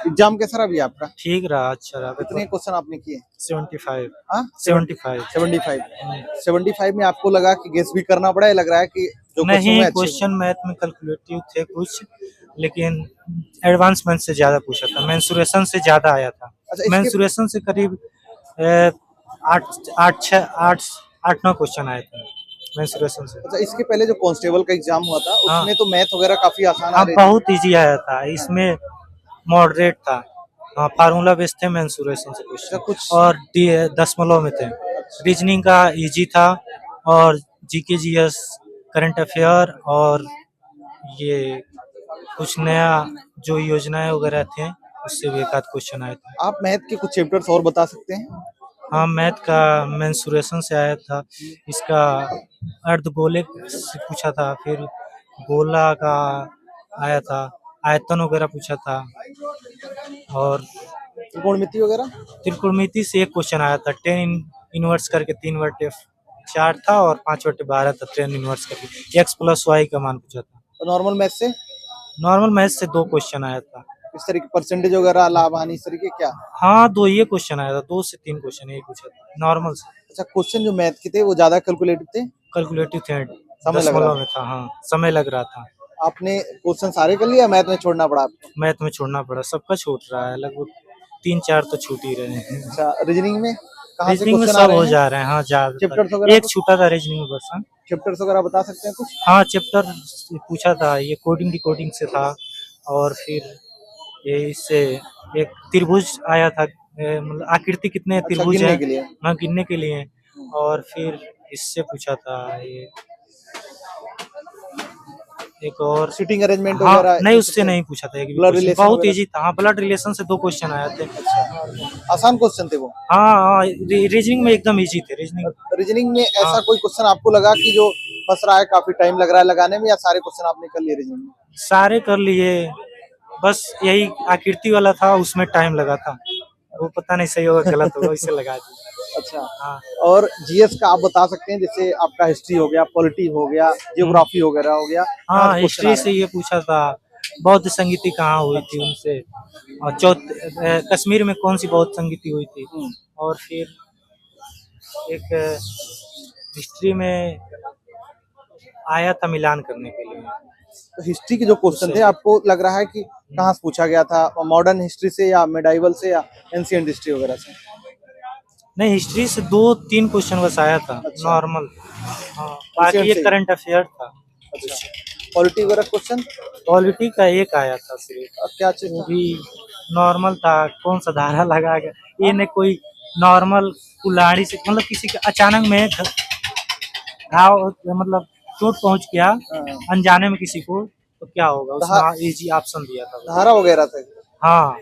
Exam कैसा रहा भी आपका? ठीक रहा, अच्छा रहा। कितने क्वेश्चन आपने किए? 75। हाँ 75। 75। 75 में आपको लगा कि गेस भी करना पड़ा है, लग रहा है कि जो क्वेश्चन नहीं, में अच्छे क्वेश्चन मैथ में कैलकुलेटिव थे कुछ, लेकिन एडवांस मैथ से ज्यादा पूछा था। मेंसुरेशन से ज्यादा आया था। अच्छा इसके मेंसुरेशन से करीब अ, आठ आठ छः आठ आठ नौ क्वेश्चन आए थे मेंसुरेशन से। अच्छा इसके पहले जो कांस्टेबल का एग्जाम हुआ था हाँ उसमें तो मैथ वगैरह काफी आसान आ हाँ, रहे थे। बहुत इजी आया था। इसमें मॉडरेट था। हाँ, फार्मूला बेस्ड थे मेंसुरेशन से अच्छा क्वेश्चन, कुछ और दशमलव में थे। रीजनिंग का इजी था, और जीके जीएस, करंट अफेयर, और ये कुछ नया जो योजनाएं वगैरह थे उससे भी एक आध क्वेश्चन आए थे। आप मैथ के कुछ चैप्टर्स और बता सकते हैं? हाँ, मैथ का मेंसुरेशन से आया था। इसका अर्धगोले से पूछा था, फिर गोला का आया था, आयतन वगैरह पूछा था, और त्रिकोणमिति वगैरह? त्रिकोणमिति से एक क्वेश्चन आया था। 10 इनवर्स करके 3/4 था, और 5/12 था। 10 इनवर्स करके x प्लस वाई का मान पूछा था। और नॉर्मल मैथ से? नॉर्मल मैथ से 2 क्वेश्चन आया था। इस तरीके परसेंटेज वगैरह, लाभ हानि, इस तरीके क्या? हाँ, 2 ये क्वेश्चन आया था। 2 से 3 क्वेश्चन यही पूछा था नॉर्मल से। अच्छा क्वेश्चन जो मैथ के थे वो ज्यादा कैलकुलेटिव थे? कैलकुलेटिव थे, समय लग रहा दशमलव था? में था। हाँ, समय लग रहा था। आपने क्वेश्चन सारे कर लिया, मैथ में छोड़ना पड़ा आपको? मैथ में छोड़ना पड़ा, सबका छूट रहा है। लगभग 3-4 तो छूट ही रहे हैं। अच्छा रीजनिंग में कहाँ से रीजनिंग में क्वेश्चन आ सब रहे हो हैं? जा रहे हैं। हाँ, चैप्टर्स ज्यादातर वगैरह एक कुछ? छूटा था रीजनिंग में बस। हाँ चैप्टर्स वगैरह बता सकते हैं कुछ? हाँ, चैप्टर पूछा था। ये कोडिंग डिकोडिंग से था, और फिर ये इससे एक त्रिभुज आया था। मतलब आकृति कितने अच्छा त्रिभुज गिनने हैं, के लिए? हाँ, गिनने के लिए। और फिर इससे पूछा था ये एक और। सीटिंग अरेंजमेंट हाँ वगैरह नहीं, ये सब उससे थे? नहीं पूछा था। एक भी ब्लड क्वेश्चन रिलेशन बहुत वगैरह? इजी था। हाँ, ब्लड रिलेशन से 2 क्वेश्चन आए थे। अच्छा आसान क्वेश्चन थे वो? हाँ हाँ, रीजनिंग में एकदम इजी थे रीजनिंग। रीजनिंग में हाँ, ऐसा कोई क्वेश्चन आपको लगा कि जो फंस रहा है, काफी टाइम लग रहा है लगाने में, या सारे क्वेश्चन आपने कर लिए रीजनिंग में? सारे कर लिए। बस यही आकृति वाला था, उसमें टाइम लगा था। वो पता नहीं सही होगा गलत होगा, इसे लगा दिया। अच्छा हाँ। और जीएस का आप बता सकते हैं, जैसे आपका हिस्ट्री हो गया, पॉलिटी हो गया, जियोग्राफी वगैरह हो गया, कहाँ से हाँ, क्वेश्चन आ हिस्ट्री रहे से ये पूछा था, बौद्ध संगीति कहाँ हुई थी हैं? उनसे, और कश्मीर में कौन सी बौद्ध संगीति हुई थी। और फिर एक हिस्ट्री में आया था मिलान करने के लिए। तो हिस्ट्री के जो क्वेश्चन थे आपको लग रहा है कि कहाँ से पूछा गया था, मॉडर्न हिस्ट्री से या मेडाइवल से या एंशिएंट हिस्ट्री वगैरह से? नहीं, हिस्ट्री से 2-3 क्वेश्चन बस आया था। अच्छा नॉर्मल। हाँ, बाकी एंशिएंट ये से ही? करंट अफेयर था। अच्छा पॉलिटी वगैरह क्वेश्चन? पॉलिटी का एक आया था सिर्फ, क्या चीज वो था? भी नॉर्मल था। कौन सा धारा लगा गया, ये नहीं, कोई नॉर्मल कुल्हाड़ी से, मतलब किसी का अचानक में घाव, मतलब चोट पहुंच गया हाँ, अनजाने में किसी को, तो क्या होगा। धा, उसमें इजी ऑप्शन दिया था। धारा वगैरह थे? हाँ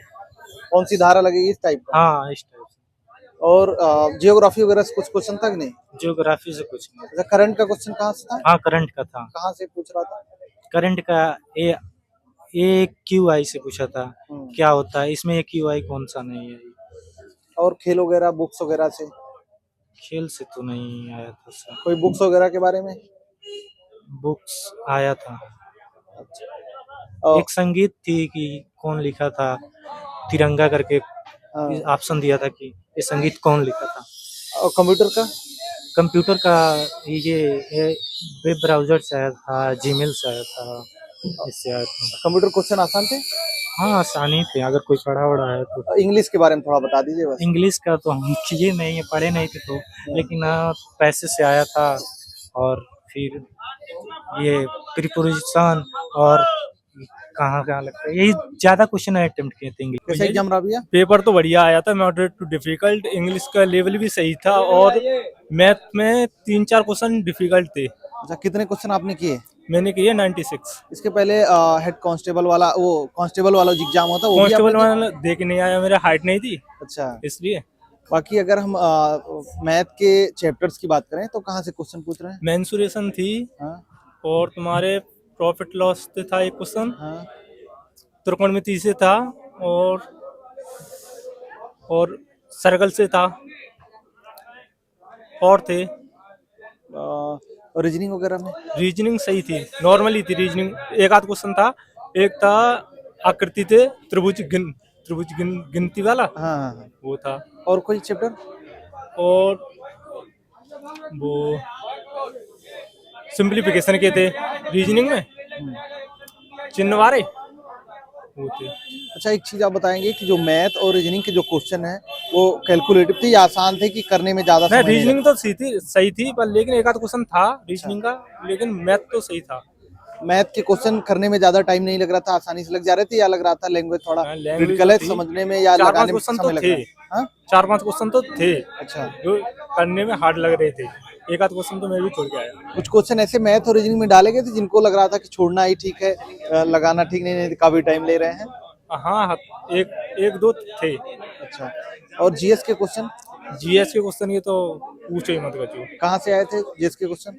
कौन सी धारा लगेगी, इस टाइप का? हाँ, इस टाइप से। और जियोग्राफी वगैरह से कुछ क्वेश्चन था कि नहीं? ज्योग्राफी से कुछ नहीं। अच्छा करंट का क्वेश्चन कहाँ से था? हाँ, करंट का था। कहाँ से पूछ रहा था? करंट का ए क्यू आई से पूछा था, क्या होता है इसमें। ए क्यू आई कौन सा नहीं है। और खेल वगैरह, बुक्स वगैरह से? खेल से तो नहीं आया था सर। कोई बुक्स वगैरह के बारे में? बुक्स आया था। और एक संगीत थी कि कौन लिखा था, तिरंगा करके हाँ, ऑप्शन दिया था कि ये संगीत कौन लिखा था। और कंप्यूटर का? कंप्यूटर का ये वेब ब्राउजर से आया था, जीमेल से आया था, इससे आया था। कंप्यूटर क्वेश्चन आसान थे? हाँ, आसानी थे, अगर कोई पढ़ा वढ़ा है तो। इंग्लिश के बारे में थोड़ा बता दीजिए बस। इंग्लिश का तो हम किए नहीं है, पढ़े नहीं थे तो, लेकिन हाँ, पैसे से आया था। और फिर ये प्रीपोजिशन, और कहाँ कहाँ लगता है, यही ज्यादा क्वेश्चन अटेम्प्ट किए थे इंग्लिश। कैसा एग्जाम रहा भैया? पेपर तो बढ़िया आया था, मॉडरेट टू डिफिकल्ट। इंग्लिश का लेवल भी सही था, और मैथ में 3-4 क्वेश्चन डिफिकल्ट थे। अच्छा कितने क्वेश्चन आपने किए? मैंने किए 96। इसके पहले हेड कांस्टेबल वाला, वो कांस्टेबल वाला जो एग्जाम होता है वो भी कांस्टेबल आपने वाला दे के नहीं आया, मेरा हाइट नहीं थी अच्छा इसलिए। बाकी अगर हम मैथ के चैप्टर्स की बात करें तो कहाँ से क्वेश्चन पूछ रहे हैं? मेंसुरेशन थी, हाँ और तुम्हारे प्रॉफिट लॉस से था एक क्वेश्चन, हाँ त्रिकोणमिति से था, और सर्कल से था, और थे। रीजनिंग वगैरह में? रीजनिंग सही थी, नॉर्मली थी रीजनिंग। एक आध क्वेश्चन था, एक था आकृति थे त्रिभुज त्रिभुज गिनती वाला हाँ हाँ हाँ। वो था। और कोई चैप्टर? और वो सिंप्लीफिकेशन के थे रीजनिंग में, चिन्ह वाले वो थे। अच्छा, एक चीज आप बताएंगे कि जो मैथ और रीजनिंग के जो क्वेश्चन है वो कैलकुलेटिव थे या आसान थे कि करने में ज्यादा नहीं, समय नहीं रीजनिंग तो सही थी पर लेकिन एक आध क्वेश्चन था रीजनिंग का, लेकिन मैथ तो सही था। लगा? मैथ के क्वेश्चन करने में ज्यादा टाइम नहीं लग रहा था, आसानी से लग जा रहे थे, या लग रहा था लैंग्वेज थोड़ा हाँ, language क्रिटिकल है तो थी। समझने में या 4-5 लगाने में क्वेश्चन समय तो लग थे। रहा है? हाँ? 4-5 क्वेश्चन तो थे अच्छा, जो करने में हार्ड लग रहे थे। एक आध क्वेश्चन तो मैं भी छोड़ के आया। कुछ क्वेश्चन ऐसे मैथ और रीजनिंग में डाले गए थे जिनको लग रहा था कि छोड़ना ही ठीक है, लगाना ठीक नहीं, काफी टाइम ले रहे हैं? हाँ, एक दो थे। अच्छा, और जीएस के क्वेश्चन जीएस के क्वेश्चन ये तो पूछो ही मत बच्चों। कहाँ से आए थे जीएस के क्वेश्चन?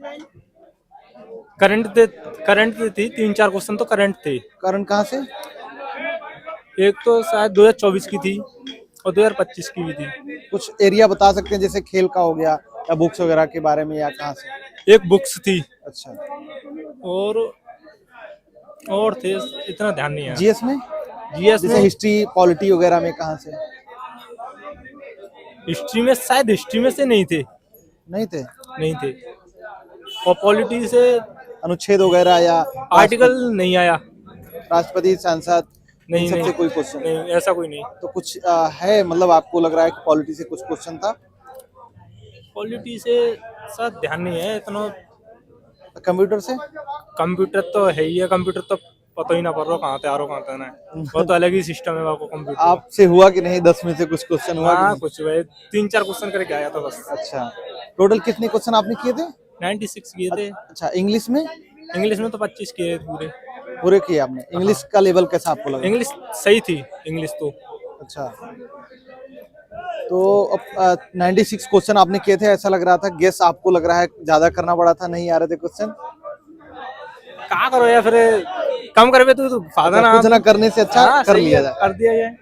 करंट थी 3-4 क्वेश्चन तो करंट थे। कारण कहाँ से? एक तो शायद 2024 की थी और 2025 की भी थी। कुछ एरिया बता सकते हैं, जैसे खेल का हो गया या बुक्स वगैरह के बारे में, या कहाँ से? एक बुक्स थी अच्छा, और थे, इतना ध्यान नहीं है। जीएस में जीएस जैसे में हिस्ट्री पॉलिटी वगैरह में कहाँ से? हिस्ट्री में शायद हिस्ट्री में से नहीं थे। नहीं थे? और पॉलिटी से अनुच्छेद वगैरह या आर्टिकल नहीं आया। राष्ट्रपति, सांसद, इन नहीं, सबसे नहीं। कोई क्वेश्चन? नहीं, ऐसा कोई नहीं। तो कुछ है, मतलब आपको लग रहा है कि पॉलिटी से कुछ क्वेश्चन था? पॉलिटी से शायद ध्यान नहीं है इतना। कंप्यूटर से? कंप्यूटर तो है ही है, कंप्यूटर तो पता ही ना पड़ रहा कहाँ से आ रहा कहाँ से ना। वो तो अलग ही सिस्टम है आपको कंप्यूटर। आपसे हुआ कि नहीं 10 में से कुछ क्वेश्चन हुआ कि हाँ, नहीं? कुछ भाई 3-4 क्वेश्चन करके आया था बस। अच्छा, टोटल कितने क्वेश्चन आपने किए थे? 96 किए थे। अच्छा, इंग्लिश में? इंग्लिश में तो 25 किए थे पूरे। पूरे किए आपने? इंग्लिश का लेवल कैसा आपको लगा? इंग्लिश सही थी, इंग्लिश तो। अच्छा, तो अब 96 क्वेश्चन आपने किए थे, ऐसा लग रहा था, गेस आपको लग रहा है ज्यादा करना पड़ा था, नहीं आ रहे थे क्वेश्चन? क्या करो या फिर कम करे तो फायदा ना। कुछ ना करने से अच्छा हाँ, कर सही लिया है, जाए। कर दिया जाए।